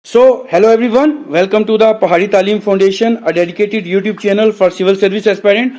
Hello everyone, welcome to the पहाड़ी तालीम foundation, a dedicated YouTube channel for civil service aspirant.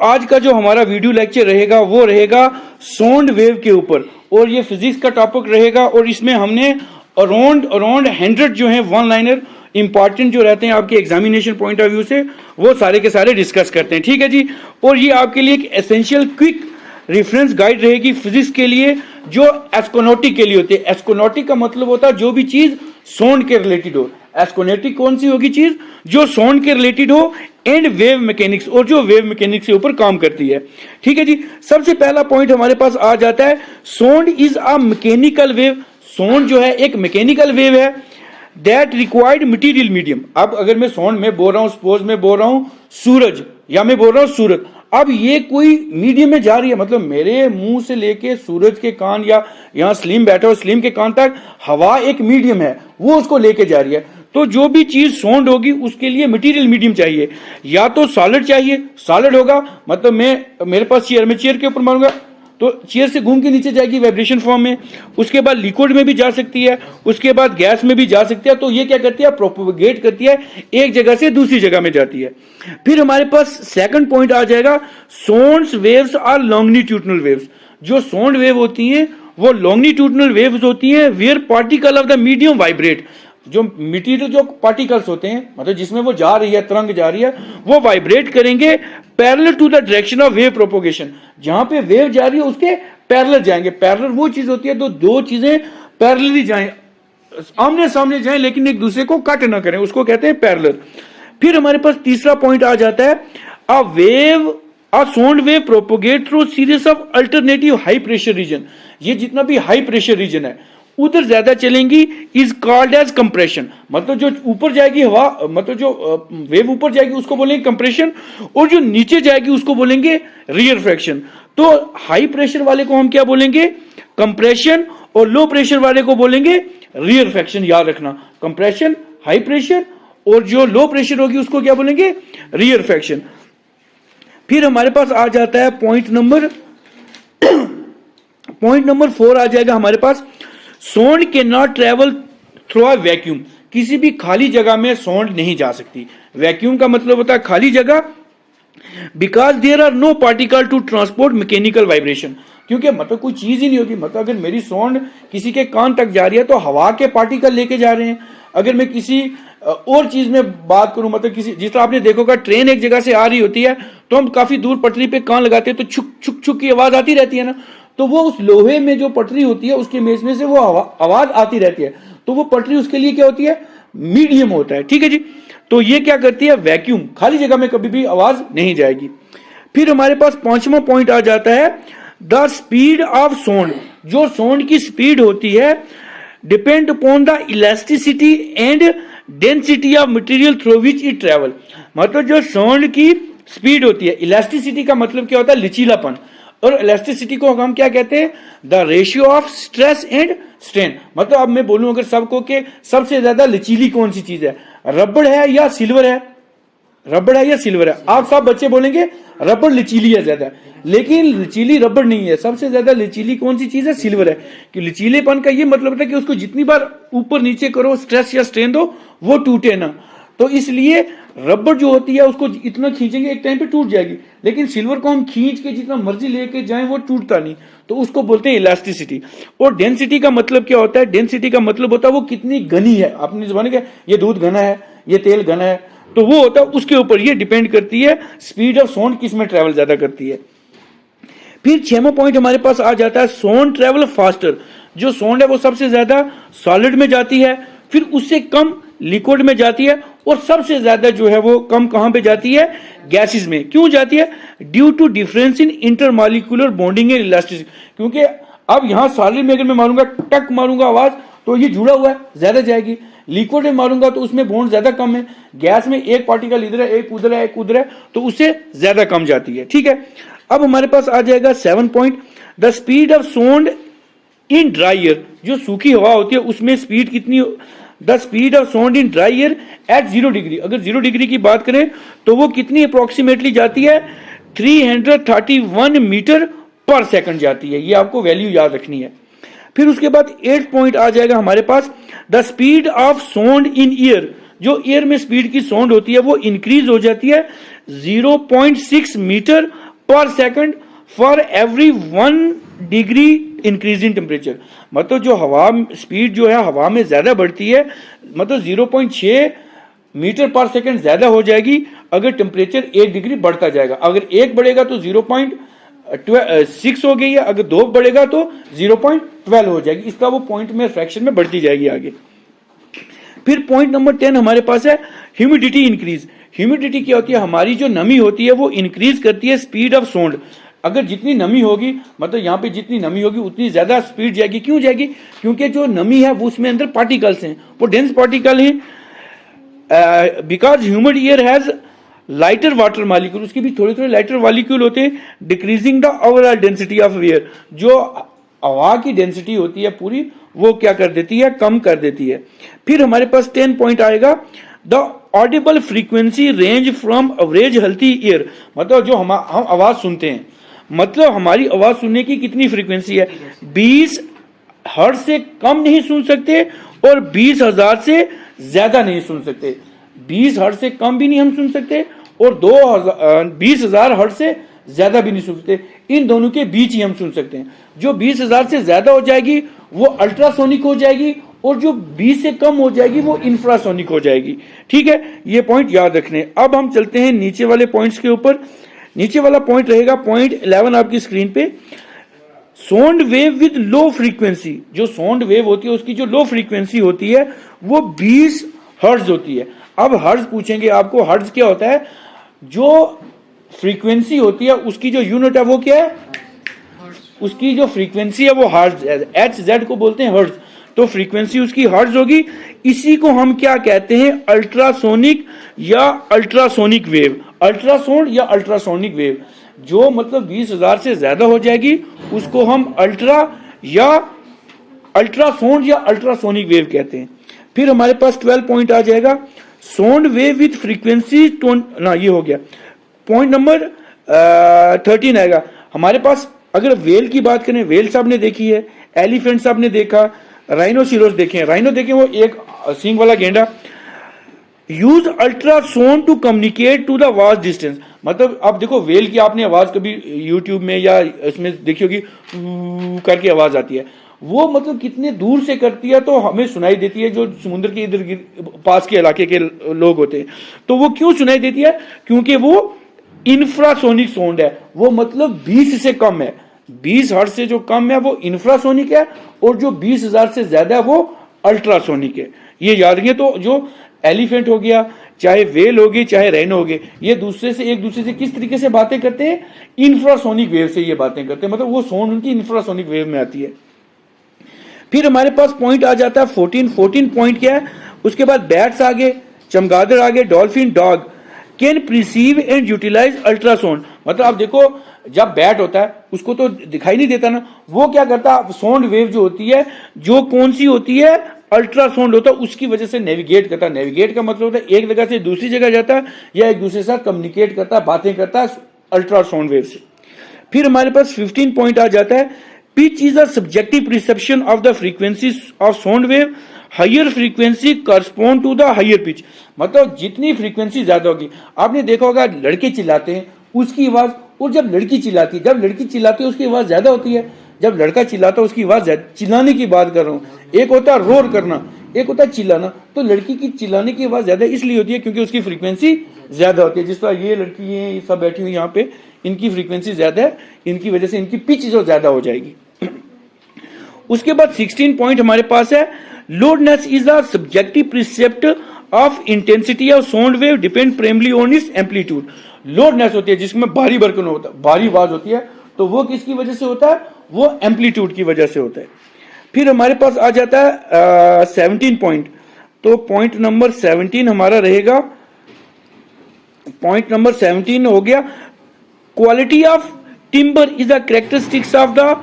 आज का जो हमारा वीडियो लेक्चर रहेगा वो रहेगा साउंड वेव के ऊपर, और ये फिजिक्स का टॉपिक रहेगा। और इसमें हमने अराउंड 100 जो है वन लाइनर इंपॉर्टेंट जो रहते हैं आपके एग्जामिनेशन पॉइंट ऑफ व्यू से, वो सारे के सारे डिस्कस करते हैं। ठीक है जी। और ये आपके लिए एक एसेंशियल क्विक रेफरेंस गाइड रहेगी फिजिक्स के लिए, जो एस्कोनॉटिक के लिए होती है। एस्कोनॉटिक का मतलब होता है जो भी चीज साउंड के रिलेटेड हो। एस्कोनॉटिक कौन सी होगी चीज? जो साउंड के रिलेटेड हो, एंड वेव मैकेनिक्स, और जो वेव मैकेनिक्स के ऊपर काम करती है। ठीक है जी। सबसे पहला पॉइंट हमारे पास आ जाता है, sound is a mechanical wave. Sound जो है एक मैकेनिकल वेव है दैट रिक्वायर्ड मटेरियल मीडियम। अब अगर मैं साउंड में बोल रहा हूं, सपोज मैं बोल रहा हूं सूरज, या मैं बोल रहा हूं सूरज, अब ये कोई मीडियम में जा रही है, मतलब मेरे मुंह से लेके सूरज के कान, या यहाँ स्लिम बैठा हो स्लिम के कान तक हवा एक मीडियम है, वो उसको लेके जा रही है। तो जो भी चीज साउंड होगी उसके लिए मटेरियल मीडियम चाहिए। या तो सॉलिड चाहिए, सॉलिड होगा मतलब मेरे पास चेयर, मैं चेयर के ऊपर मारूंगा तो चेयर से घूम के नीचे जाएगी वाइब्रेशन फॉर्म में। उसके बाद लिक्विड में भी जा सकती है, उसके बाद गैस में भी जा सकती है। तो ये क्या करती है? प्रोपोगेट करती है, एक जगह से दूसरी जगह में जाती है। फिर हमारे पास सेकंड पॉइंट आ जाएगा, sound waves are longitudinal waves. जो साउंड वेव होती हैं वो लॉन्गिट्यूडनल वेव्स होती हैं, where particle of the medium vibrate. जो मटेरियल, जो पार्टिकल्स होते हैं, मतलब जिसमें वो जा रही है, तरंग जा रही है, वो वाइब्रेट करेंगे parallel to the direction of wave propagation. जहां पे वेव जा रही है उसके पैरेलल जाएंगे। पैरेलल वो चीज होती है तो दो चीजें पैरेलली जाएं, आमने सामने जाएं, लेकिन एक दूसरे को कट ना करें, उसको कहते हैं पैरेलल। फिर हमारे पास तीसरा पॉइंट आ जाता है, a sound wave propagate through series of alternative high pressure region. ये जितना भी हाई प्रेशर रीजन है उधर ज्यादा चलेंगी, इज कॉल्ड एज कंप्रेशन। मतलब जो ऊपर जाएगी हवा, मतलब जो वेव ऊपर जाएगी उसको बोलेंगे कंप्रेशन, और जो नीचे जाएगी उसको बोलेंगे रियरफैक्शन। तो हाई प्रेशर वाले को हम क्या बोलेंगे? कंप्रेशन, और लो प्रेशर वाले को बोलेंगे रियरफैक्शन। याद रखना, कंप्रेशन हाई प्रेशर, और जो लो प्रेशर होगी उसको क्या बोलेंगे? रियरफैक्शन। फिर हमारे पास आ जाता है पॉइंट नंबर 4 आ जाएगा हमारे पास, sound can not travel through a vacuum. किसी भी खाली जगह में साउंड नहीं जा सकती। वैक्यूम का मतलब होता है खाली जगह, because there are no particle to transport mechanical vibration. क्योंकि मतलब कोई चीज ही नहीं होगी। मतलब अगर मेरी साउंड किसी के कान तक जा रही है तो हवा के पार्टिकल लेके जा रहे हैं। अगर मैं किसी और चीज में बात करूं, मतलब किसी, जिस तरह आपने देखोगा ट्रेन एक जगह से आ रही होती है तो हम काफी दूर पटरी पे कान लगाते हैं तो छुक छुक छुक की आवाज आती रहती है ना। तो वो उस लोहे में जो पटरी होती है उसके मेज में से वो आवाज आती रहती है। तो वो पटरी उसके लिए क्या होती है? मीडियम होता है। ठीक है जी। तो ये क्या करती है? वैक्यूम, खाली जगह में कभी भी आवाज नहीं जाएगी। फिर हमारे पास पांचवा पॉइंट आ जाता है, द स्पीड ऑफ साउंड। जो साउंड की स्पीड होती है depend upon the elasticity and density of material through which it travel. मतलब जो साउंड की स्पीड होती है, इलास्टिसिटी का मतलब क्या होता है? लचीलापन। और इलास्टिसिटी को हम क्या कहते हैं? The ratio of stress and strain. मतलब अब मैं बोलूं अगर सबको कि सबसे ज्यादा लचीली कौन सी चीज है, रबड़ है या सिल्वर है? रबड़ है या सिल्वर है? आप सब बच्चे बोलेंगे रबड़ लचीली है ज्यादा, लेकिन लचीली रबड़ नहीं है। सबसे ज्यादा लचीली कौन सी चीज है? सिल्वर है। कि लचीलेपन का ये मतलब है कि उसको जितनी बार ऊपर नीचे करो, स्ट्रेस या स्ट्रेन दो, वो टूटे ना। तो इसलिए रबड़ जो होती है उसको इतना खींचेंगे एक टाइम पे टूट जाएगी, लेकिन सिल्वर को हम खींच के जितना मर्जी लेके जाएं वो टूटता नहीं। तो उसको बोलते हैं इलास्टिसिटी। और डेंसिटी का मतलब क्या होता है? डेंसिटी का मतलब होता है वो कितनी घनी है। आपने जबान क्या, ये दूध घना है, ये तेल घना है, तो वो होता है उसके ऊपर ये डिपेंड करती है स्पीड ऑफ साउंड किस में ट्रेवल ज्यादा करती है। फिर 6वां पॉइंट हमारे पास आ जाता है, साउंड ट्रेवल फास्टर। जो साउंड है वो सबसे ज्यादा सॉलिड में जाती है, फिर उससे कम लिक्विड में जाती है, और सबसे ज्यादा जो है वो कम कहां पे जाती है? गैसेस में। क्यों जाती है? Due to difference in intermolecular bonding and elasticity. क्योंकि अब यहां सॉलिड में अगर मैं मारूंगा, टक मारूंगा आवाज, तो ये जुड़ा हुआ है, ज्यादा जाएगी। लिक्विड में मारूंगा तो उसमें बॉन्ड ज्यादा कम है। गैस में एक पार्टिकल इधर है, एक उधर है, एक उधर है, तो उससे ज्यादा कम जाती है। ठीक है। अब हमारे पास आ जाएगा 7 point, the speed of sound in dry air. जो सूखी हवा होती है उसमें स्पीड कितनी? The speed of sound in dry air at 0 degree. अगर 0 डिग्री की बात करें तो वो कितनी अप्रोक्सीमेटली जाती है? 331 मीटर पर सेकंड जाती है। ये आपको वैल्यू याद रखनी है। फिर उसके बाद 8th पॉइंट आ जाएगा हमारे पास, the speed of sound in ear, जो ईयर में स्पीड की साउंड होती है वो इंक्रीज हो जाती है 0.6 मीटर पर second for every 1 degree increase in temperature. मतलब जो हवा स्पीड जो है हवा में ज्यादा बढ़ती है, मतलब 0.6 मीटर पर सेकंड ज्यादा हो जाएगी अगर टेम्परेचर 1 डिग्री बढ़ता जाएगा। अगर 1 बढ़ेगा तो 0.6 हो गई है, अगर 2 बढ़ेगा तो 0.12 हो जाएगी। इसका वो पॉइंट में फ्रैक्शन में बढ़ती जाएगी आगे। फिर पॉइंट नंबर 10 हमारे पास है ह्यूमिडिटी इंक्रीज। ह्यूमिडिटी क्या होती है, हमारी जो नमी होती है वो इंक्रीज करती है स्पीड ऑफ साउंड। अगर जितनी नमी होगी, मतलब यहाँ पे जितनी नमी होगी उतनी ज्यादा स्पीड जाएगी। क्यों जाएगी? क्योंकि जो नमी है वो उसमें अंदर पार्टिकल्स हैं, वो डेंस पार्टिकल हैं। Because humid air has lighter water molecule, उसके भी थोड़े थोड़े लाइटर मॉलिक्यूल होते हैं, decreasing the overall density of air. जो हवा की डेंसिटी होती है पूरी वो क्या कर देती है, कम कर देती है। फिर हमारे पास 10 पॉइंट आएगा, the Audible frequency range from average healthy year. मतलब जो हम आवाज सुनते हैं, मतलब हमारी आवाज सुनने की कितनी फ्रीक्वेंसी है, 20 हर्ट्ज से कम नहीं सुन सकते और 20,000 से ज्यादा नहीं सुन सकते। 20 हर्ट्ज से कम भी नहीं हम सुन सकते और 20,000 हर्ट्ज से ज्यादा भी नहीं सुन सकते। इन दोनों के बीच ही हम सुन सकते हैं। जो 20,000 से ज्यादा हो जाएगी वो अल्ट्रासोनिक हो जाएगी और जो 20 से कम हो जाएगी वो इंफ्रासोनिक हो जाएगी। ठीक है, ये पॉइंट याद रखने। अब हम चलते हैं नीचे वाले पॉइंट्स के ऊपर। नीचे वाला पॉइंट रहेगा पॉइंट 11 आपकी स्क्रीन पे, sound wave with low frequency. जो साउंड वेव होती है उसकी जो लो फ्रीक्वेंसी होती है वो 20 हर्ट्ज होती है। अब हर्ट्ज पूछेंगे आपको, हर्ट्ज क्या होता है? जो फ्रीक्वेंसी होती है उसकी जो यूनिट है वो क्या है, उसकी जो फ्रीक्वेंसी है वो हर्ट्ज है। HZ को बोलते हैं हर्ट्ज, तो फ्रीक्वेंसी उसकी हर्ट्ज होगी। इसी को हम क्या कहते हैं, अल्ट्रासोनिक या अल्ट्रासोनिक वेव। अल्ट्रासाउंड या अल्ट्रासोनिक वेव जो मतलब 20,000 से ज्यादा हो जाएगी उसको हम अल्ट्रा या अल्ट्रासाउंड या अल्ट्रासोनिक वेव कहते हैं। फिर हमारे पास 12 पॉइंट आ जाएगा, साउंड वेव विथ फ्रीक्वेंसी ना, ये हो गया। पॉइंट नंबर 13 आएगा हमारे पास। अगर वेल की बात करें, वेल साहब ने देखी है, एलिफेंट साहब ने देखा, राइनोसिरोस देखे हैं। राइनो देखे वो एक सींग वाला गेंडा। Use ultrasound to communicate to the vast distance. मतलब अब देखो वेल की आपने आवाज कभी यूट्यूब में या इसमें देखी होगी, करके आवाज आती है, वो मतलब कितने दूर से करती है तो हमें सुनाई देती है। जो समुद्र के इधर पास के इलाके के लोग होते हैं तो वो क्यों सुनाई देती है, क्योंकि वो इंफ्रासोनिक साउंड है। वो मतलब 20 से कम है, 20 हर्ट्ज से जो कम है वो इंफ्रासोनिक है और जो 20,000 से ज्यादा है वो अल्ट्रासोनिक है। ये याद रखिए। तो जो एलिफेंट हो गया, चाहे वेल होगी, चाहे रेनो होगी, ये एक दूसरे से किस तरीके से बातें करते हैं, इंफ्रासोनिक वेव से ये बातें करते हैं। मतलब वो साउंड उनकी इंफ्रासोनिक वेव में आती है। फिर हमारे पास पॉइंट आ जाता है 14 पॉइंट क्या है, उसके बाद बैट्स आगे, चमगादड़ आगे, dolphin, dog can perceive and utilise ultrasound. मतलब आप देखो जब बैट होता है उसको तो दिखाई नहीं देता ना, वो क्या करता है, साउंड वेव जो होती है, जो कौन सी होती है, अल्ट्रासाउंड होता है, उसकी वजह से नेविगेट करता है। नेविगेट का मतलब होता है एक जगह से दूसरी जगह जाता है या एक दूसरे के साथ कम्युनिकेट करता है, बातें करता है अल्ट्रासाउंड वेव से। फिर हमारे पास 15 पॉइंट आ जाता है, pitch is a subjective perception of the frequency of sound wave, higher frequency correspond to the higher pitch. मतलब जितनी फ्रीक्वेंसी ज्यादा होगी, आपने देखा होगा लड़के चिल्लाते हैं उसकी आवाज, और जब लड़की चिल्लाती है उसकी आवाज ज्यादा होती है, जब लड़का चिल्लाता है उसकी आवाज, चिल्लाने की बात कर रहा हूँ, एक होता है रोर करना, एक होता है चिल्लाना। तो लड़की की चिल्लाने की आवाज ज्यादा इसलिए होती है क्योंकि उसकी फ्रीक्वेंसी ज्यादा होती है। जिस तरह ये लड़की है, ये सब बैठी हुई यहाँ पे, इनकी फ्रीक्वेंसी ज्यादा है, इनकी वजह से इनकी पिच जो ज्यादा हो जाएगी। उसके बाद 16 पॉइंट हमारे पास है, loudness is a subjective precept of intensity of sound wave depend primary on its amplitude. Loudness होती है जिसमें भारी बर्कन होता है, भारी आवाज होती है, तो वो किसकी वजह से होता है, वो एम्पलीट्यूड की वजह से होता है। फिर हमारे पास आ जाता है 17 पॉइंट। तो पॉइंट नंबर 17 हमारा रहेगा, पॉइंट नंबर 17 हो गया, quality of timbre is a characteristics of the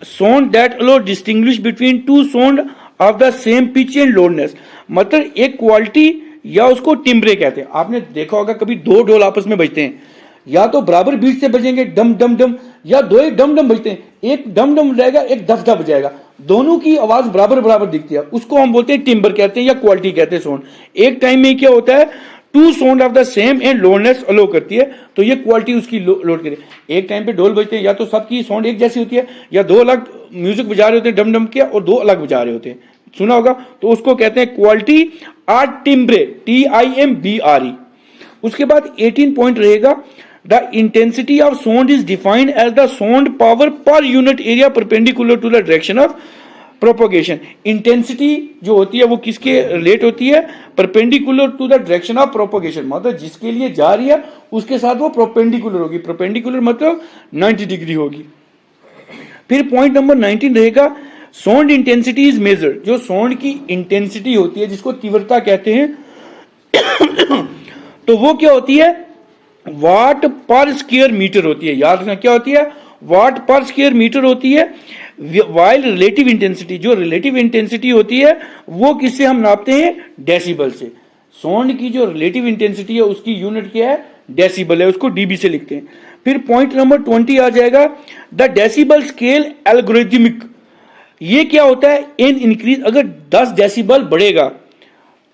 sound that allow distinguish between two sound of the same pitch and loudness. मतलब एक क्वालिटी या उसको टिम्ब्रे कहते हैं। आपने देखा होगा कभी दो ढोल आपस में बजते हैं, या तो बराबर बीट से बजेंगे डम डम डम, या दो एक डम डम बजते हैं, एक डम डम रहेगा एक दफ दफ बजाएगा। दोनों की आवाज बराबर बराबर दिखती है, उसको हम बोलते हैं टिम्बर कहते हैं या क्वालिटी कहते हैं साउंड। एक टाइम में क्या होता है, two sound of the same and loudness allow करती है, तो ये क्वालिटी उसकी लोड करे। एक टाइम पे ढोल बजते हैं, या तो सबकी साउंड एक जैसी होती है, या दो अलग म्यूजिक बजा रहे होते हैं डम डम के और दो अलग बजा रहे होते हैं, सुना होगा, तो उसको कहते हैं क्वालिटी आर टिम्ब्रे, TIMBRE। उसके बाद 18 पॉइंट रहेगा, the intensity of sound is defined as the sound power per unit area perpendicular to the direction of propagation. Intensity जो होती है वो किसके रिलेट होती है, perpendicular to the direction of propagation, मतलब जिसके लिए जा रही है उसके साथ वो प्रोपेंडिकुलर होगी, प्रोपेंडिकुलर मतलब 90 डिग्री होगी। फिर पॉइंट नंबर 19 रहेगा, साउंड इंटेंसिटी इज मेजर्ड, जो साउंड की इंटेंसिटी होती है जिसको तीव्रता कहते हैं तो वो क्या होती है, वाट पर स्क्वायर मीटर होती है। याद रखना क्या होती है, वाट पर स्क्वायर मीटर होती है। वाइल रिलेटिव इंटेंसिटी, जो रिलेटिव इंटेंसिटी होती है वो किससे हम नापते हैं, डेसिबल से। साउंड की जो रिलेटिव इंटेंसिटी है उसकी यूनिट क्या है, डेसिबल है, उसको डीबी से लिखते हैं। फिर पॉइंट नंबर 20 आ जाएगा, द डेसिबल स्केल एल्गोरिथमिक। ये क्या होता है, इन इंक्रीज, अगर 10 डेसिबल बढ़ेगा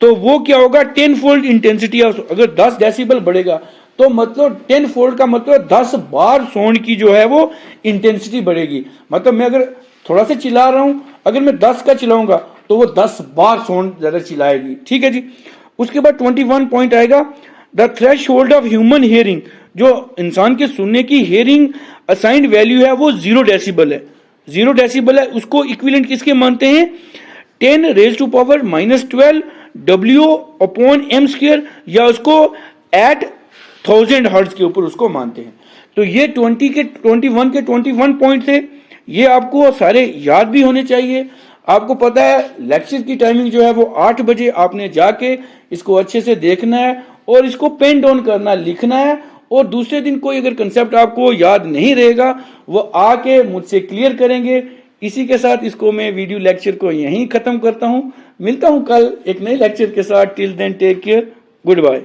तो वो क्या होगा, 10 फोल्ड इंटेंसिटी ऑफ, अगर 10 डेसिबल बढ़ेगा तो मतलब 10 फोल्ड का मतलब 10 बार साउंड की जो है वो इंटेंसिटी बढ़ेगी। मतलब मैं अगर थोड़ा सा चिल्ला रहा हूं, अगर मैं 10 का चिल्लाऊंगा तो वो 10 बार साउंड ज्यादा चिल्लाएगी, ठीक है जी। उसके बाद 21 पॉइंट आएगा, the threshold of human hearing, जो इंसान के सुनने की हियरिंग असाइंड वैल्यू है वो 0 डेसिबल है, 0 डेसिबल है। उसको इक्विवेलेंट किसके मानते हैं, 10 रेज टू पावर -12 W/m², या उसको एट 1000 हर्ट्ज के ऊपर उसको मानते हैं। तो ये 21 के 21 पॉइंट थे, ये आपको सारे याद भी होने चाहिए। आपको पता है लेक्चर की टाइमिंग जो है वो 8 बजे, आपने जाके इसको अच्छे से देखना है और इसको पेन डाउन करना, लिखना है। और दूसरे दिन कोई अगर कंसेप्ट आपको याद नहीं रहेगा वो आके मुझसे क्लियर करेंगे। इसी के साथ इसको मैं वीडियो लेक्चर को यहीं खत्म करता हूं, मिलता हूं कल एक नए लेक्चर के साथ। Till then take care, good bye.